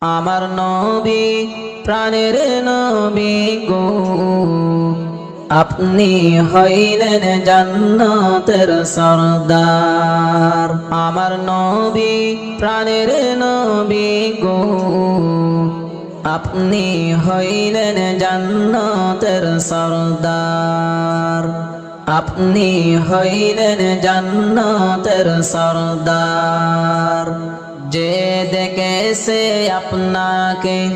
আমার নবী প্রাণের নবী গো, আপনি হইলেন জান্নাতের সরদার। আমার নবী প্রাণের নবী গো, আপনি হইলেন জান্নাতের সরদার। আপনি হইলেন জান্নাতের সরদার। যে দেখেছে আপনাকে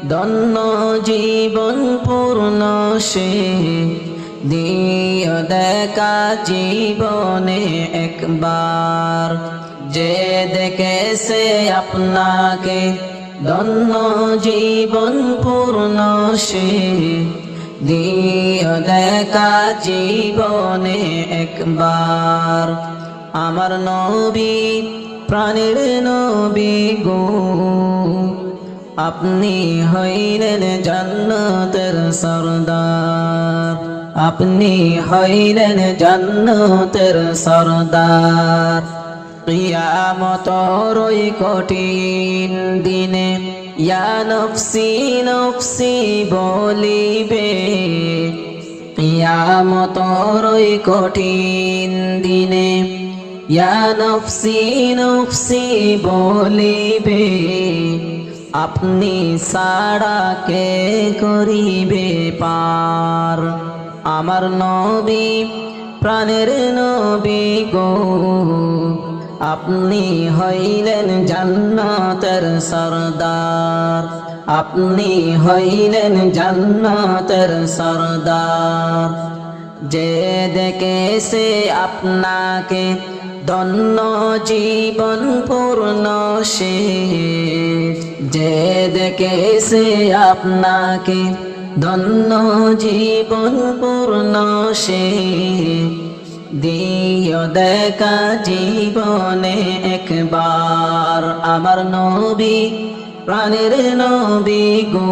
ধন্য জীবন পূর্ণ, সে দিও দেখা জীবনে একবার। যে দেখেছে আপনাকে ধন্য জীবন পূর্ণ, সে দিও দেখা জীবনে একবার। আমার নবী প্রাণের নবী গো, আপনি হইলেন জান্নাতের সরদার। আপনি হইলেন জান্নাতের সরদার। কিয়ামতের ওই কঠিন দিনে ইয়া নফসি নফসি বলিবে। কিয়ামতের ওই কঠিন দিনে ইয়া নফসি নফসি বলিবে। আপনি ছাড়া কে করিবে পার। আমার নবী প্রাণের নবী গো, আপনি হইলেন জান্নাতের সরদার। আপনি হইলেন জান্নাতের সরদার। যে দেখেছে আপনাকে ধন্য জীবন পূর্ণ, সে যে দেখেছে আপনাকে ধন্য জীবন পূর্ণ, সে দিও দেখা জীবনে একবার। আমার নবী প্রাণের নবী গো,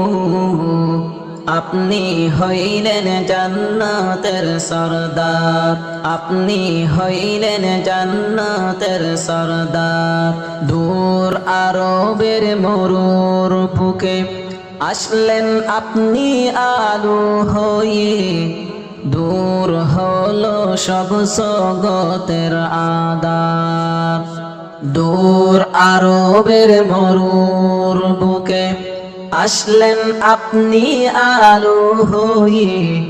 আপনি হইলেন জান্নাতের সরদার। আপনি হইলেন জান্নাতের সরদার। দূর আরবের মরুর বুকে আসলেন আপনি আলো হয়ে। দূর হলো সব জগতের আঁধার। দূর আরবের মরুর বুকে আসলেন আপনি আলো হয়ে।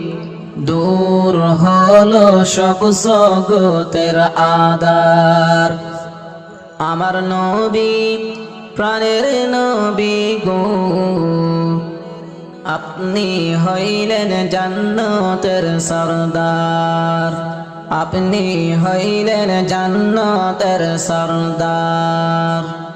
দূর হলো সব জগতের আঁধার। আমার নবী প্রাণের নবী গো, আপনি হইলেন জান্নাতের সরদার। আপনি হইলেন জান্নাতের সরদার।